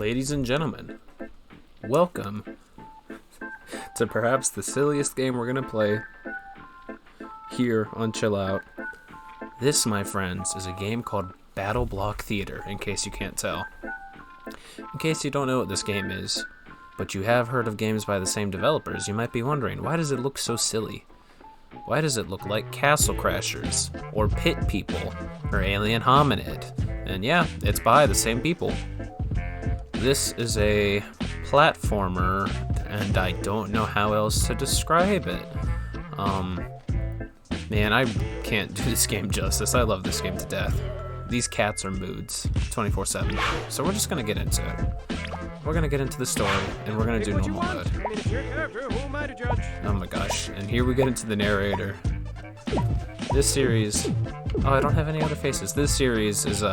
Ladies and gentlemen, welcome to perhaps the silliest game we're gonna play here on Chill Out. This, my friends, is a game called BattleBlock Theater, in case you can't tell. In case you don't know what this game is, but you have heard of games by the same developers, you might be wondering, why does it look so silly? Why does it look like Castle Crashers, or Pit People, or Alien Hominid? And yeah, it's by the same people. This is a platformer, and I don't know how else to describe it. Man, I can't do this game justice. I love this game to death. These cats are moods, 24/7. So we're just gonna get into it. We're gonna get into the story, and we're gonna do normal mode. Oh my gosh, and here we get into the narrator. This series... Oh, I don't have any other faces. This series is,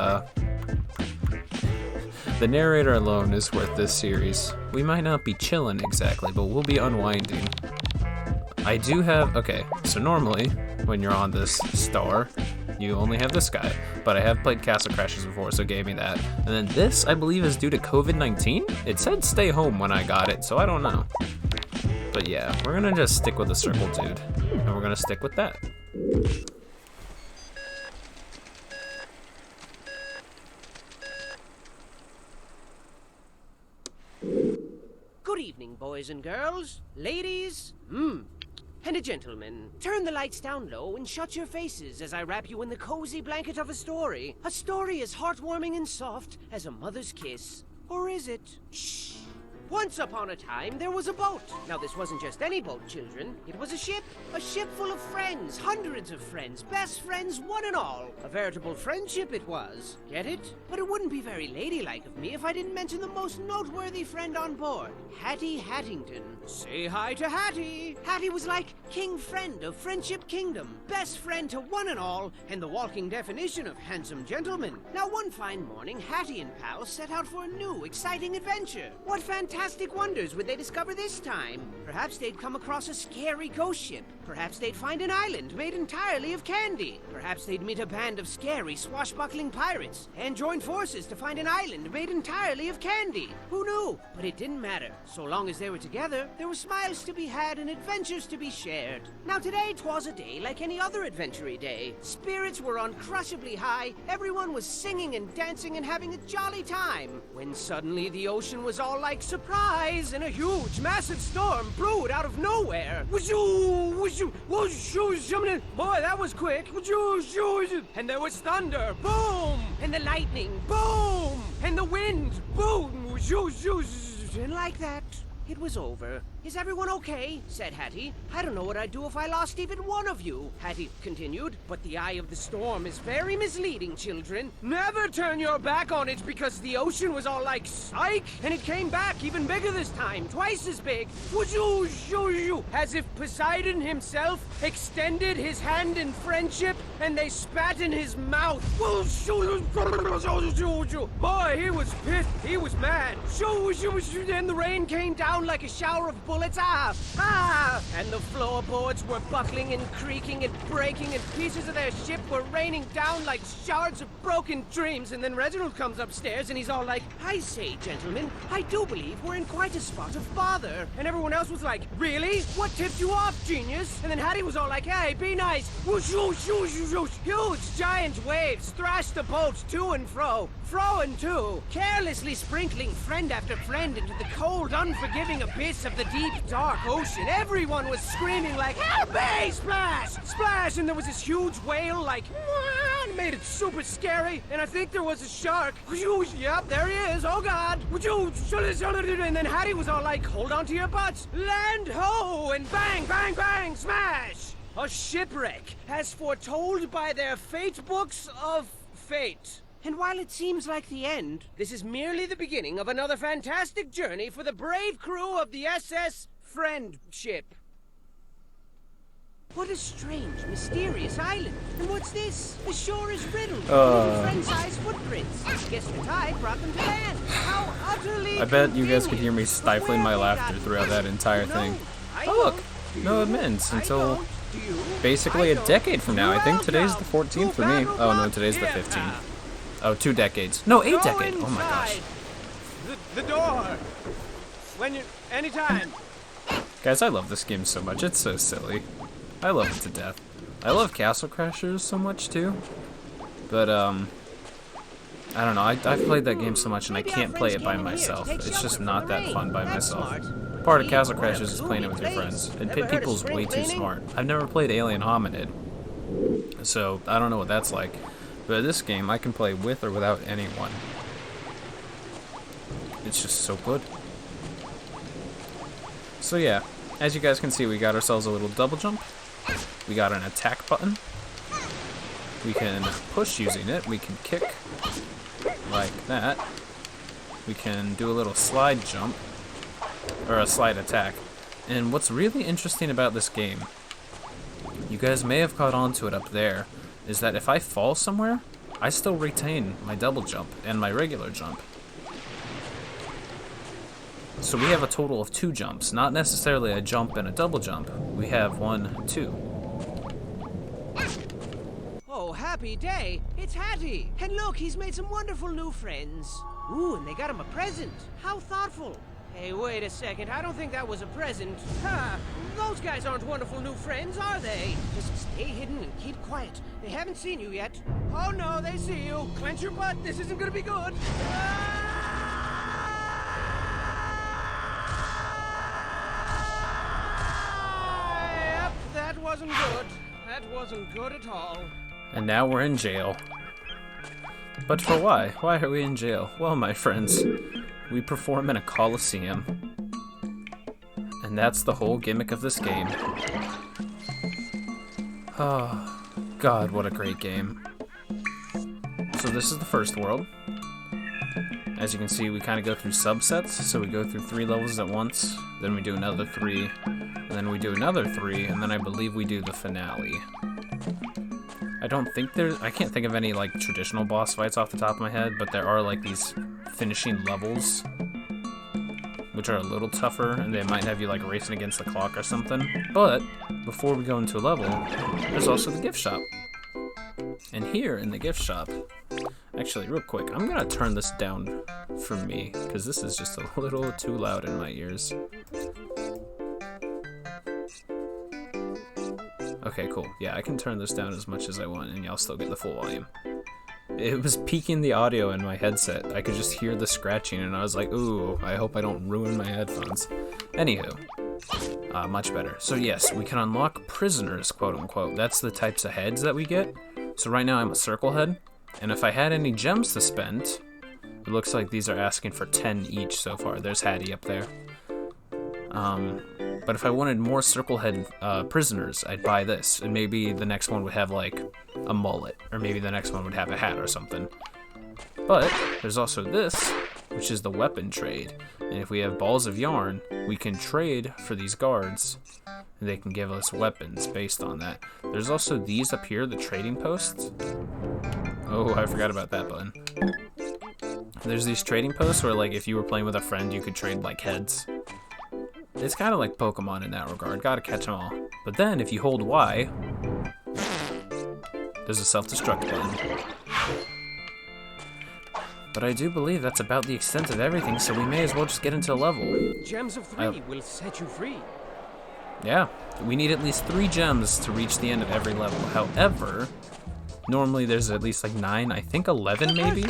the narrator alone is worth this series. We might not be chilling exactly, but we'll be unwinding. I do have... Okay, so normally, when you're on this star, you only have this guy. But I have played Castle Crashers before, so it gave me that. And then this, I believe, is due to COVID-19? It said stay home when I got it, so I don't know. But yeah, we're gonna just stick with the circle dude. And we're gonna stick with that. Good evening, boys and girls, ladies, and gentlemen. Turn the lights down low and shut your faces as I wrap you in the cozy blanket of a story. A story as heartwarming and soft as a mother's kiss. Or is it? Shh. Once upon a time, there was a boat. Now, this wasn't just any boat, children. It was a ship full of friends, hundreds of friends, best friends, one and all. A veritable friendship it was. Get it? But it wouldn't be very ladylike of me if I didn't mention the most noteworthy friend on board, Hattie Hattington. Say hi to Hattie. Hattie was like king friend of Friendship Kingdom, best friend to one and all, and the walking definition of handsome gentleman. Now, one fine morning, Hattie and pal set out for a new, exciting adventure. What fantastic wonders would they discover this time? Perhaps they'd come across a scary ghost ship. Perhaps they'd find an island made entirely of candy. Perhaps they'd meet a band of scary, swashbuckling pirates and join forces to find an island made entirely of candy. Who knew? But it didn't matter. So long as they were together, there were smiles to be had and adventures to be shared. Now today 'twas a day like any other adventure-y day. Spirits were uncrushably high, everyone was singing and dancing and having a jolly time. When suddenly the ocean was all like surprise, and a huge, massive storm brewed out of nowhere. Boy, that was quick. And there was thunder, boom! And the lightning, boom! And the wind, boom! And like that, it was over. Is everyone okay? Said Hattie. I don't know what I'd do if I lost even one of you, Hattie continued. But the eye of the storm is very misleading, children. Never turn your back on it because the ocean was all like psych, and it came back even bigger this time, twice as big. As if Poseidon himself extended his hand in friendship and they spat in his mouth. Boy, he was pissed. He was mad. And the rain came down like a shower of bullets. And the floorboards were buckling and creaking and breaking, and pieces of their ship were raining down like shards of broken dreams. And then Reginald comes upstairs and he's all like, I say, gentlemen, I do believe we're in quite a spot of bother. And everyone else was like, really? What tipped you off, genius? And then Hattie was all like, hey, be nice. Huge giant waves thrashed the boat to and fro and to, carelessly sprinkling friend after friend into the cold, unforgiving abyss of the deep, dark ocean. Everyone was screaming like, help me! Splash! Splash! And there was this huge whale like, and made it super scary. And I think there was a shark. Yep, there he is. Oh God. And then Hattie was all like, hold on to your butts. Land ho! And bang, bang, bang, smash! A shipwreck, as foretold by their fate books of fate. And while it seems like the end, this is merely the beginning of another fantastic journey for the brave crew of the SS Friendship. What a strange, mysterious island. And what's this? The shore is riddled with little friend-sized footprints. Guess the tide brought them to land. How utterly I bet you guys could hear me stifling my laughter throughout that entire thing. Oh look, no amends until basically a decade from now. I think today's the 14th for me. Oh no, today's the 15th. Oh, 2 decades. No, 8 decades. Oh my gosh. The door. Anytime. Guys, I love this game so much. It's so silly. I love it to death. I love Castle Crashers so much too. But, I don't know. I've played that game so much and I can't play it by myself. It's just not that fun by myself. Part of Castle Crashers is playing it with your friends. And people's way too smart. I've never played Alien Hominid, so I don't know what that's like. But this game, I can play with or without anyone. It's just so good. So yeah, as you guys can see, we got ourselves a little double jump. We got an attack button. We can push using it. We can kick like that. We can do a little slide jump, or a slide attack. And what's really interesting about this game, you guys may have caught on to it up there, is that if I fall somewhere, I still retain my double jump and my regular jump. So we have a total of 2 jumps, not necessarily a jump and a double jump. We have 1, 2. Oh, happy day. It's Hattie. And look, he's made some wonderful new friends. Ooh, and they got him a present. How thoughtful. Hey, wait a second. I don't think that was a present. Ha! Those guys aren't wonderful new friends, are they? Just stay hidden and keep quiet. They haven't seen you yet. Oh, no, they see you. Clench your butt. This isn't gonna be good. Yep, that wasn't good. That wasn't good at all. And now we're in jail. But for why? Why are we in jail? Well, my friends, we perform in a colosseum. And that's the whole gimmick of this game. Oh, God, what a great game. So this is the first world. As you can see, we kind of go through subsets. So we go through 3 levels at once, then we do another 3, and then we do another 3, and then I believe we do the finale. I can't think of any like traditional boss fights off the top of my head, but there are like these finishing levels, which are a little tougher, and they might have you like racing against the clock or something. But before we go into a level, there's also the gift shop. And here in the gift shop, actually real quick, I'm gonna turn this down for me, because this is just a little too loud in my ears. Okay, cool. Yeah, I can turn this down as much as I want, and y'all still get the full volume. It was peaking the audio in my headset. I could just hear the scratching, and I was like, ooh, I hope I don't ruin my headphones. Anywho, much better. So yes, we can unlock prisoners, quote-unquote. That's the types of heads that we get. So right now I'm a circle head, and if I had any gems to spend, it looks like these are asking for 10 each so far. There's Hattie up there. But if I wanted more circle head prisoners, I'd buy this, and maybe the next one would have like a mullet, or maybe the next one would have a hat or something. But there's also this, which is the weapon trade, and if we have balls of yarn, we can trade for these guards, and they can give us weapons based on that. There's also these up here, the trading posts. Oh, I forgot about that button. There's these trading posts where like if you were playing with a friend, you could trade like heads. It's kind of like Pokemon in that regard, gotta catch them all. But then, if you hold Y, there's a self-destruct button. But I do believe that's about the extent of everything, so we may as well just get into a level. Gems of 3 will set you free. Yeah, we need at least 3 gems to reach the end of every level. However, normally there's at least like 9, I think 11 maybe.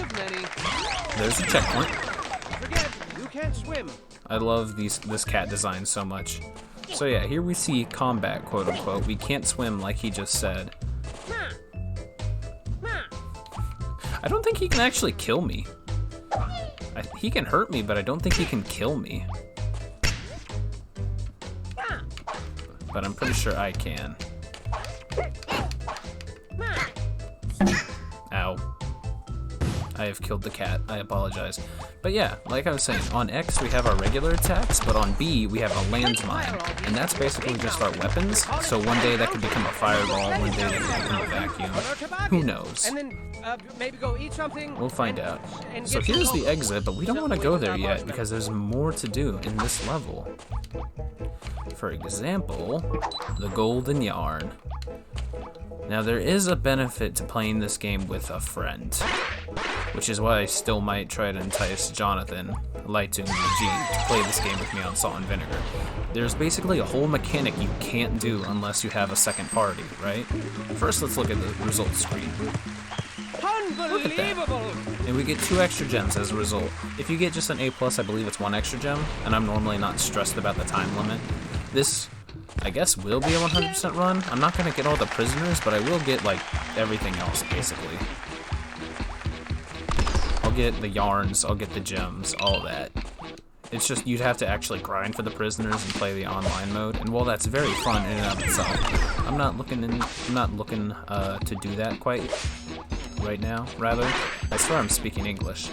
There's a checkpoint. Forget, you can't swim. I love this cat design so much. So yeah, here we see combat, quote unquote. We can't swim like he just said. I don't think he can actually kill me. He can hurt me, but I don't think he can kill me. But I'm pretty sure I can. Ow. I have killed the cat. I apologize. But yeah, like I was saying, on X we have our regular attacks, but on B we have a landmine. And that's basically just our weapons. So one day that could become a fireball, one day that could become a vacuum. Who knows? And then maybe go eat something. We'll find out. So here's the exit, but we don't want to go there yet because there's more to do in this level. For example, the golden yarn. Now there is a benefit to playing this game with a friend. which is why I still might try to entice Jonathan, Lightoon, and G to play this game with me on Salt and Vinegar. There's basically a whole mechanic you can't do unless you have a second party, right? First, let's look at the results screen. Look at that. And we get 2 extra gems as a result. If you get just an A+, I believe it's 1 extra gem, and I'm normally not stressed about the time limit. This, I guess, will be a 100% run. I'm not going to get all the prisoners, but I will get, like, everything else, basically. I'll get the yarns, I'll get the gems, all that. It's just, you'd have to actually grind for the prisoners and play the online mode, and while that's very fun in and of itself, I'm not looking to do that quite right now, rather. I swear I'm speaking English.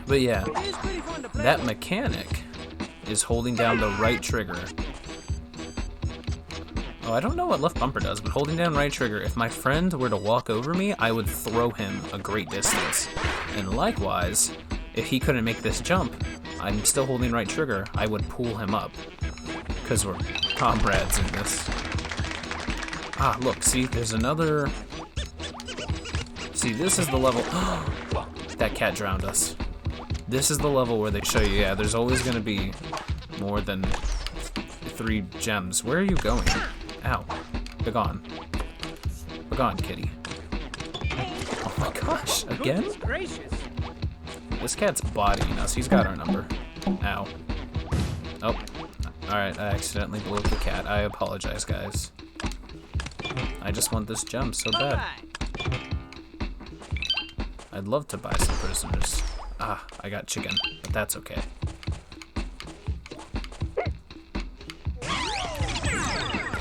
But yeah, that mechanic is holding down the right trigger. Oh, I don't know what left bumper does, but holding down right trigger, if my friend were to walk over me, I would throw him a great distance. And likewise, if he couldn't make this jump, I'm still holding right trigger, I would pull him up. Because we're comrades in this. Ah, look, see, there's another... See, this is the level... That cat drowned us. This is the level where they show you, yeah, there's always going to be more than 3 gems. Where are you going? Ow. Begone. Begone, kitty. Oh my gosh, again? This cat's bodying us. He's got our number. Ow. Oh. Alright, I accidentally blew up the cat. I apologize, guys. I just want this gem so bad. I'd love to buy some prisoners. Ah, I got chicken, but that's okay.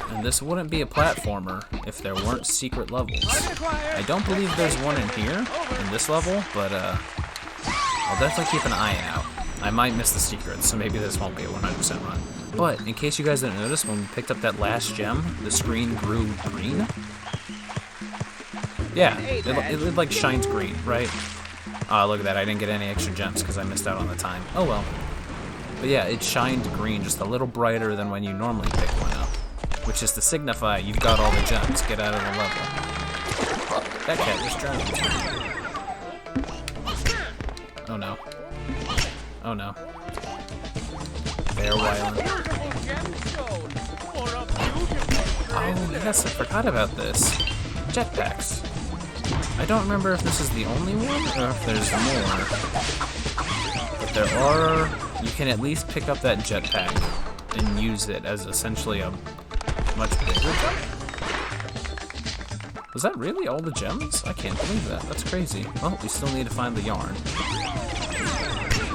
And this wouldn't be a platformer if there weren't secret levels. I don't believe there's one in here, in this level, but I'll definitely keep an eye out. I might miss the secrets, so maybe this won't be a 100% run. But, in case you guys didn't notice, when we picked up that last gem, the screen grew green. Yeah, it like shines green, right? Ah, look at that, I didn't get any extra gems because I missed out on the time. Oh well. But yeah, it shined green just a little brighter than when you normally pick one up. Which is to signify you've got all the gems, get out of the level. That cat just drowned. Oh no. Oh no. They're wilding. Oh yes, I forgot about this. Jetpacks. I don't remember if this is the only one or if there's more. But there are... You can at least pick up that jetpack and use it as essentially a much bigger jump. Was that really all the gems? I can't believe that. That's crazy. Well, we still need to find the yarn.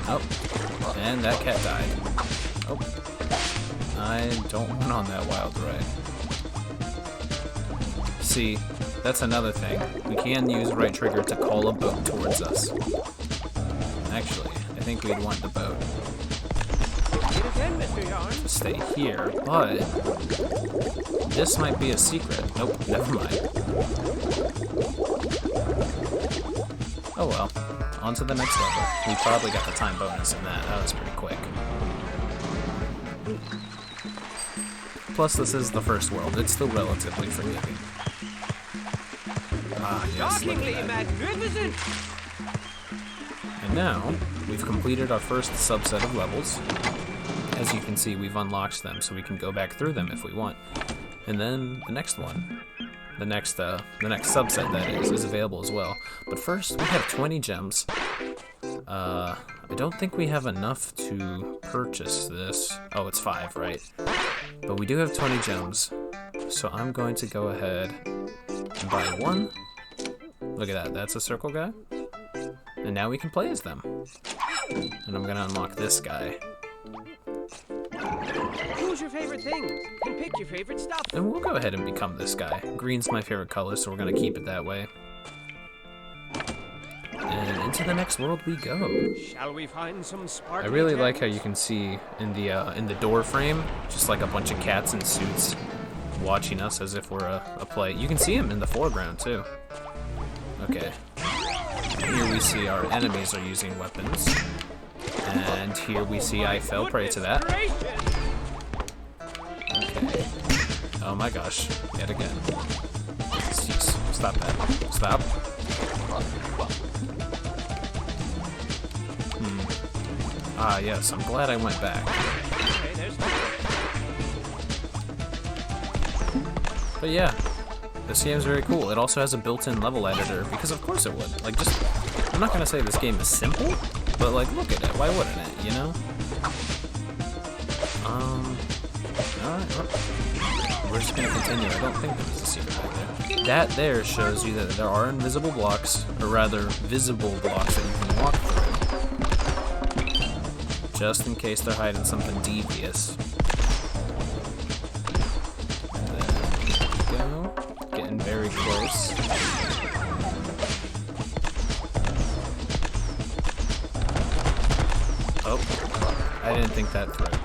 Oh. And that cat died. Oh. I don't want on that wild ride. See, that's another thing. We can use right trigger to call a boat towards us. Actually, I think we'd want the boat to stay here, but this might be a secret. Nope, never mind. Oh well, on to the next level. We probably got the time bonus in that. That was pretty quick. Plus, this is the first world. It's still relatively forgiving. Ah, yes, look at that. And now, we've completed our first subset of levels. As you can see, we've unlocked them, so we can go back through them if we want. And then the next one, the next subset that is available as well. But first, we have 20 gems. I don't think we have enough to purchase this. Oh, it's 5, right? But we do have 20 gems, so I'm going to go ahead and buy 1. Look at that, that's a circle guy. And now we can play as them. And I'm gonna unlock this guy. Choose your favorite thing and pick your favorite stuff. And we'll go ahead and become this guy. Green's my favorite color, so we're gonna keep it that way. And into the next world we go. Shall we find some sparkling I really gems? like how you can see in the door frame, just like a bunch of cats in suits watching us as if we're a play. You can see them in the foreground too. Okay. Here we see our enemies are using weapons. And here we see I fell prey to that. Okay. Oh my gosh. Yet again. Jeez. Stop that. Stop. Ah, yes, I'm glad I went back. Okay, there's But yeah, this game's very cool. It also has a built-in level editor, because of course it would. Like, just, I'm not gonna say this game is simple, but like, look at it. Why wouldn't it, you know? Alright, well, we're just gonna continue. I don't think there's a secret right there. That there shows you that there are invisible blocks, or rather, visible blocks that you can walk through. Just in case they're hiding something devious. There we go. Getting very close. Oh, I didn't think that through.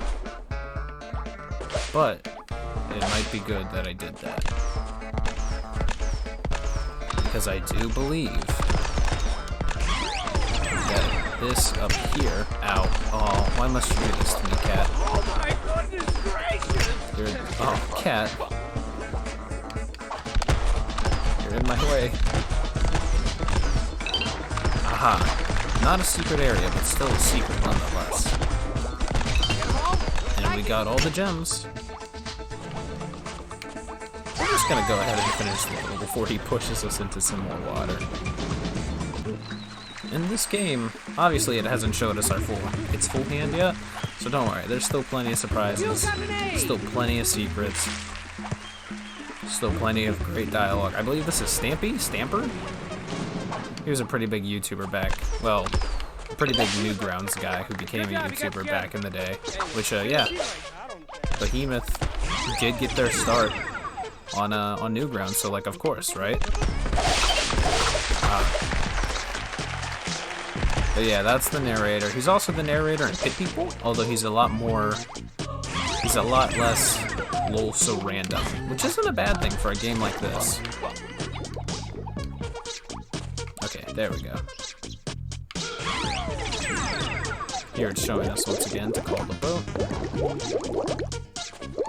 But it might be good that I did that. Because I do believe that this up here, ow, oh, why must you do this to me, cat? Oh my goodness gracious! Oh, cat. You're in my way. Aha. Not a secret area, but still a secret nonetheless. And we got all the gems. We're just gonna go ahead and finish the level before he pushes us into some more water. In this game, obviously it hasn't showed us its full hand yet, so don't worry, there's still plenty of surprises, still plenty of secrets, still plenty of great dialogue. I believe this is Stamper? He was a pretty big YouTuber back, well, a pretty big Newgrounds guy who became a YouTuber back in the day, which, yeah, Behemoth did get their start on Newgrounds, so like, of course, right? But yeah, that's the narrator. He's also the narrator in Pit People, although he's a lot less lol so random, which isn't a bad thing for a game like this. Okay, there we go. Here it's showing us once again to call the boat.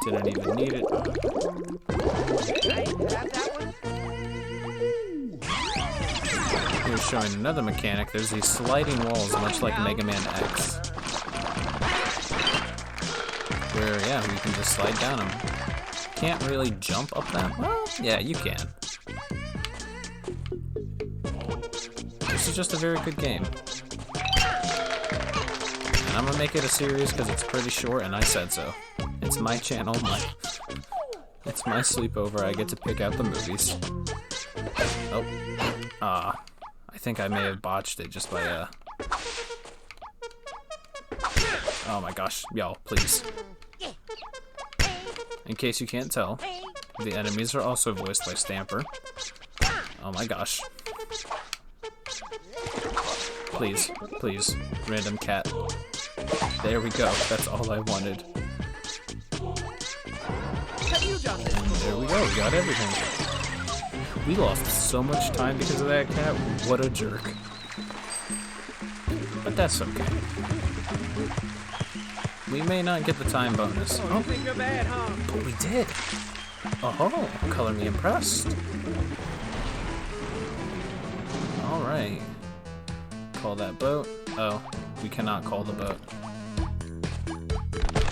Didn't even need it. Here's showing another mechanic. There's these sliding walls, much like Mega Man X. Where, yeah, we can just slide down them. Can't really jump up them. Well, yeah, you can. This is just a very good game. And I'm gonna make it a series because it's pretty short and I said so. It's my channel, it's my sleepover, I get to pick out the movies. Oh, I think I may have botched it just by, oh my gosh, y'all, please. In case you can't tell, the enemies are also voiced by Stamper. Oh my gosh. Please, please, random cat. There we go, that's all I wanted. There we go, we got everything. We lost so much time because of that cat, what a jerk. But that's okay. We may not get the time bonus. Oh, you think you're bad, huh? But we did. Oh, color me impressed. Alright. Call that boat. Oh, we cannot call the boat.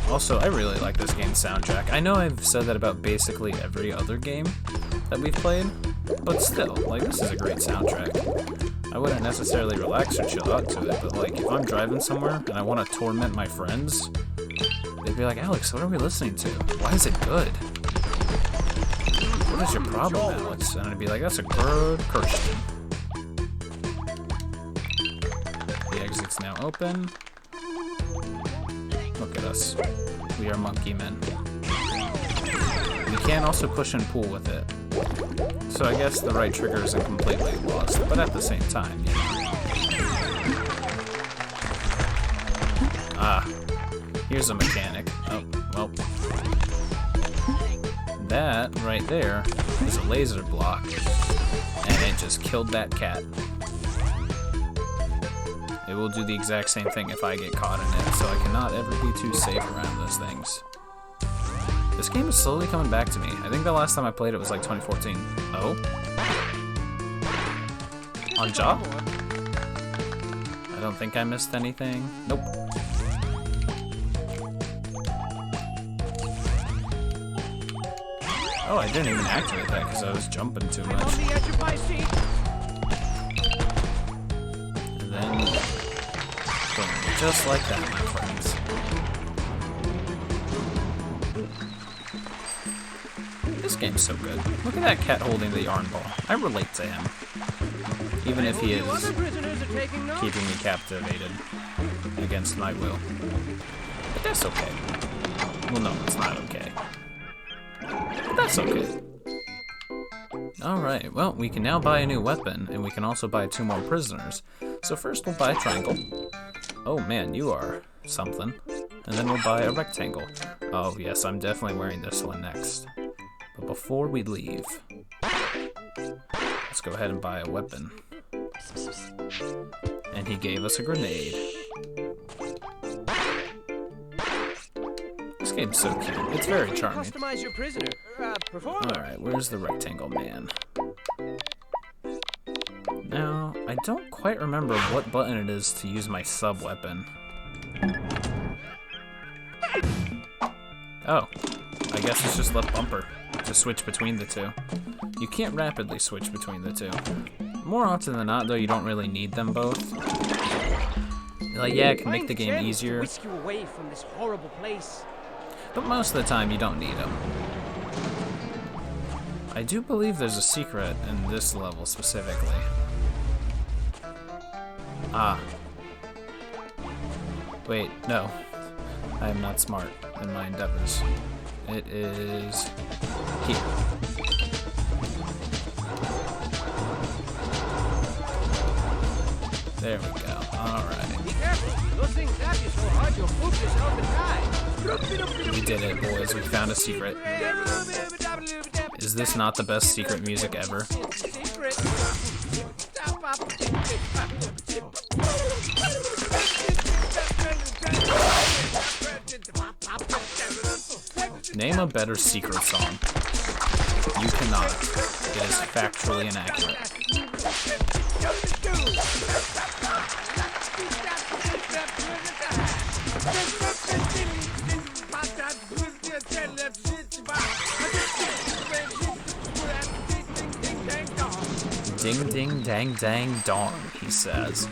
Also, I really like this game's soundtrack. I know I've said that about basically every other game that we've played, but still, like, this is a great soundtrack. I wouldn't necessarily relax or chill out to it, but like, if I'm driving somewhere and I want to torment my friends, they'd be like, Alex, what are we listening to? Why is it good? What is your problem, Alex? And I'd be like, that's a good question. The exit's now open. Look at us. We are monkey men. We can also push and pull with it. So I guess the right trigger isn't completely lost, but at the same time, you know. Ah, here's a mechanic. Oh, well. That right there is a laser block, and it just killed that cat. It will do the exact same thing if I get caught in it, so I cannot ever be too safe around those things. This game is slowly coming back to me. I think the last time I played it was like 2014. Oh? On job? I I don't think I missed anything. Nope. Oh, I didn't even activate that because I was jumping too much. On the edge of my seat. And then, boom, just like that, my friends. This game's so good. Look at that cat holding the yarn ball. I relate to him. Even if he is keeping me captivated against my will. But that's okay. Well, no, it's not okay. But that's okay. Alright, well, we can now buy a new weapon, and we can also buy 2 more prisoners. So first we'll buy a triangle. Oh man, you are something. And then we'll buy a rectangle. Oh yes, I'm definitely wearing this one next. But before we leave, let's go ahead and buy a weapon. And he gave us a grenade. This game's so cute. It's very charming. Customize your prisoner. Alright, where's the rectangle man? Now, I don't quite remember what button it is to use my sub-weapon. Oh, I guess it's just left bumper to switch between the two. You can't rapidly switch between the two. More often than not, though, you don't really need them both. Like, yeah, it can make the game easier. Whisk you away from this horrible place. But most of the time, you don't need them. I do believe there's a secret in this level specifically. Ah. Wait, no. I am not smart in my endeavors. It is here. There we go. Alright. Be careful. Those things zap you so hard you'll poop yourself and die. We did it, boys. We found a secret. Is this not the best secret music ever? Name a better secret song. You cannot. It is factually inaccurate. Ding ding dang dang dong, he says.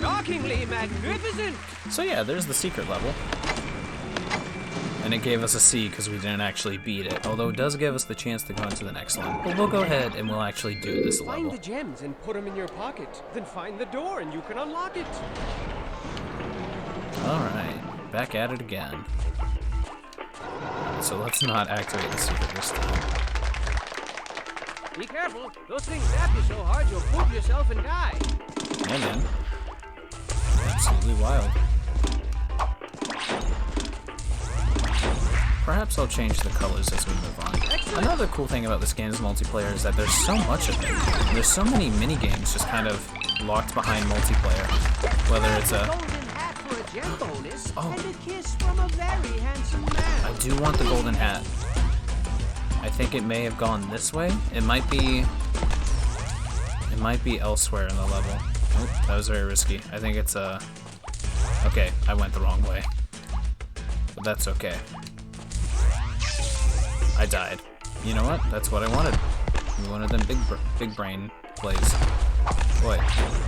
Shockingly magnificent. So yeah, there's the secret level. And it gave us a C because we didn't actually beat it, although it does give us the chance to go into the next one. But we'll go ahead and we'll actually do this level. Find the gems and put them in your pocket. Then find the door and you can unlock it. Alright, back at it again. So let's not activate the secret this time. Be careful. Those things zap you so hard you'll poop yourself and die. Yeah, man. Absolutely wild. Perhaps I'll change the colors as we move on. Another cool thing about this game's multiplayer is that there's so much of it. There's so many mini-games just kind of locked behind multiplayer. Whether it's a... Oh. And a kiss from a very handsome man. I do want the golden hat. I think it may have gone this way. It might be elsewhere in the level. Oh, that was very risky. I think it's okay, I went the wrong way. But that's okay. I died. You know what? That's what I wanted. One of them big brain plays. Boy,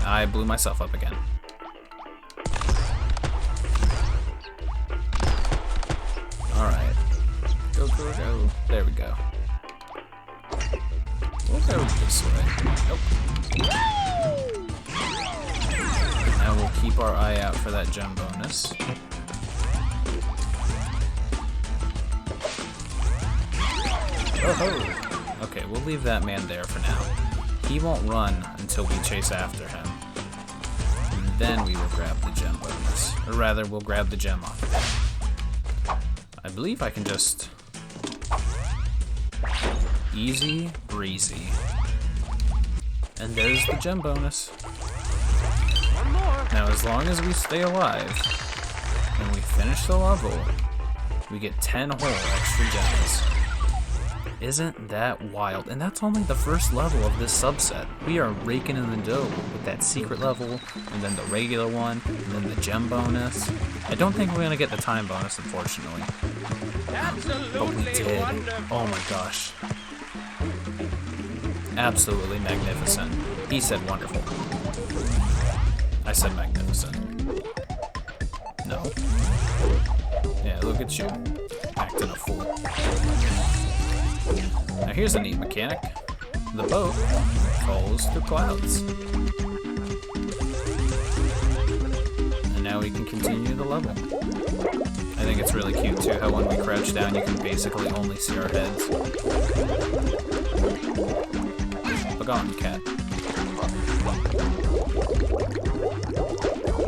I blew myself up again. Alright. Go, go, go. There we go. We'll go this way. Nope. Now we'll keep our eye out for that gem bonus. Oh-ho! Okay, we'll leave that man there for now. He won't run until we chase after him. And then we will grab the gem bonus. Or rather, we'll grab the gem off of him. I believe I can just... easy breezy. And there's the gem bonus. One more. Now, as long as we stay alive and we finish the level, we get 10 whole extra gems. Isn't that wild? And that's only the first level of this subset. We are raking in the dough with that secret level, and then the regular one, and then the gem bonus. I don't think we're going to get the time bonus, unfortunately. But we did. Oh my gosh. Absolutely magnificent. He said wonderful. I said magnificent. No. Yeah, look at you. Acting a fool. Now here's a neat mechanic. The boat falls through clouds. And now we can continue the level. I think it's really cute too how when we crouch down you can basically only see our heads. Begone, cat.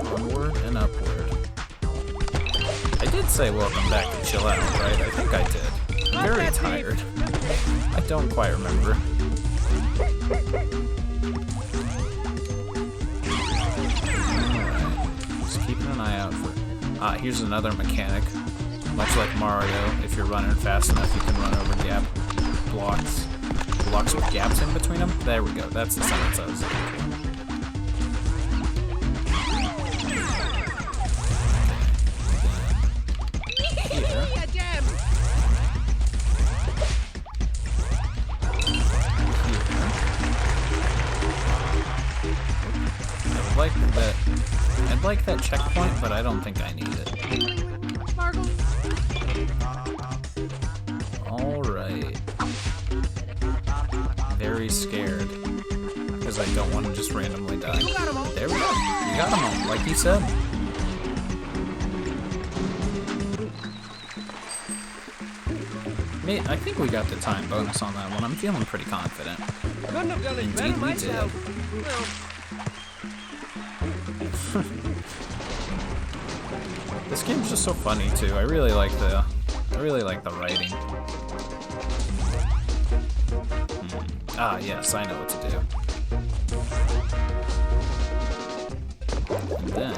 Onward and upward. I did say welcome back to Chill Out, right? I think I did. I'm very tired. I don't quite remember. Alright. Just keeping an eye out for... here's another mechanic. Much like Mario, if you're running fast enough, you can run over blocks with gaps in between them. There we go. That's the sentence I was looking for. I'd like that checkpoint, but I don't think I need it. Alright. Very scared. Because I don't want to just randomly die. There we go. You got them all, like you said. I think we got the time bonus on that one. I'm feeling pretty confident. Indeed we did. This game's just so funny too. I really like the writing. Ah, yes, I know what to do. And then,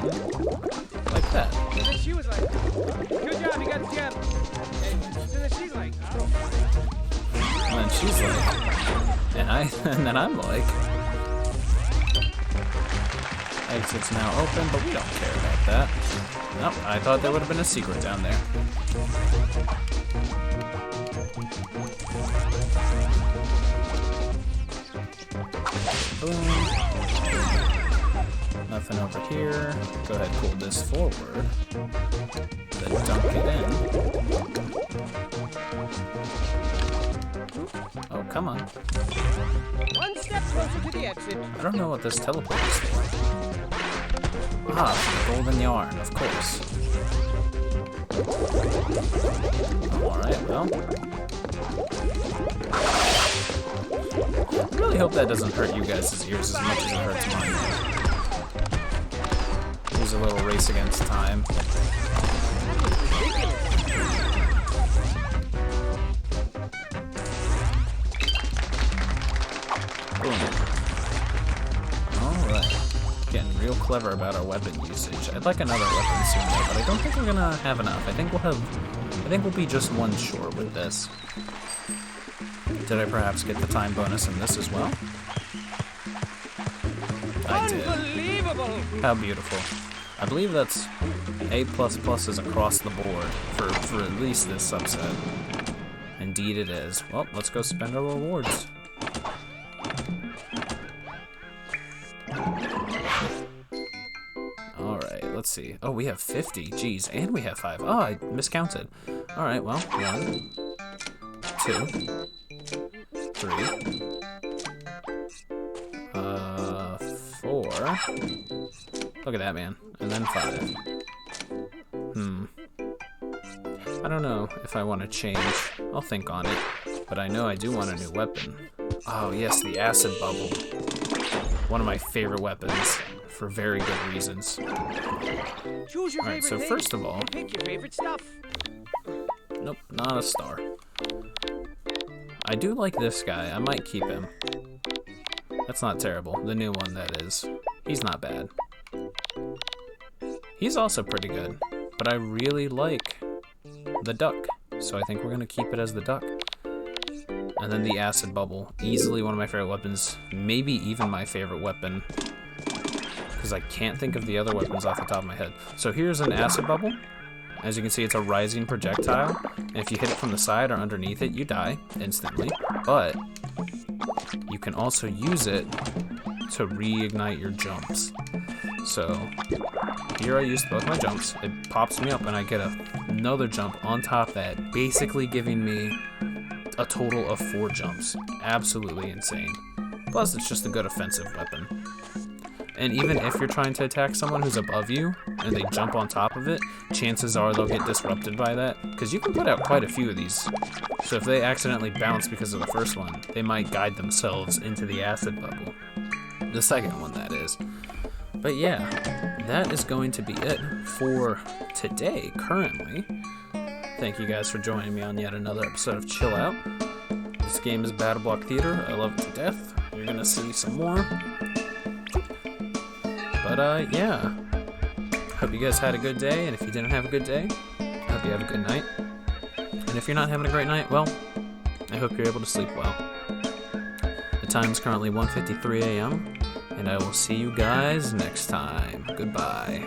like that. And then she was like, "Good job, you got the gem." And then she's like, "Oh." And then she's like, and then I'm like. Exit's now open, but we don't care about that. Nope, I thought there would have been a secret down there. Boom. Nothing over here. Go ahead, pull this forward. Then dunk it in. Oh, come on. One step closer to the exit. I don't know what this teleport is for. Ah, golden yarn, of course. Alright, well. I really hope that doesn't hurt you guys' ears as much as it hurts mine. Here's a little race against time. Boom. Alright. Getting real clever about our weapon usage. I'd like another weapon soon though, but I don't think we're gonna have enough. I think we'll be just one short with this. Did I perhaps get the time bonus in this as well? I did. Unbelievable! How beautiful. I believe that's A++ is across the board for at least this subset. Indeed it is. Well, let's go spend our rewards. Alright, let's see. Oh, we have 50. Jeez, and we have 5. Oh, I miscounted. Alright, well, 1, 2, 3, 4. Look at that, man. And then 5. I don't know if I want to change. I'll think on it. But I know I do want a new weapon. Oh, yes, the acid bubble. One of my favorite weapons. For very good reasons. Choose your Alright, so favorite first of all... pick your favorite stuff. Nope, not a star. I do like this guy. I might keep him. That's not terrible. The new one, that is. He's not bad. He's also pretty good. But I really like the duck. So I think we're going to keep it as the duck. And then the acid bubble, easily one of my favorite weapons, maybe even my favorite weapon, because I can't think of the other weapons off the top of my head. So here's an acid bubble. As you can see, it's a rising projectile, and if you hit it from the side or underneath it, you die instantly. But you can also use it to reignite your jumps. So here I used both my jumps. It pops me up and I get another jump on top of that, basically giving me a total of 4 jumps. Absolutely insane. Plus, it's just a good offensive weapon. And even if you're trying to attack someone who's above you and they jump on top of it, chances are they'll get disrupted by that, because you can put out quite a few of these. So if they accidentally bounce because of the first one, they might guide themselves into the acid bubble. The second one, that is. But yeah, that is going to be it for today, currently. Thank you guys for joining me on yet another episode of Chill Out. This game is BattleBlock Theater. I love it to death. You're going to see some more. But yeah, hope you guys had a good day, and if you didn't have a good day, hope you have a good night. And if you're not having a great night, well, I hope you're able to sleep well. The time is currently 1:53 a.m., and I will see you guys next time. Goodbye.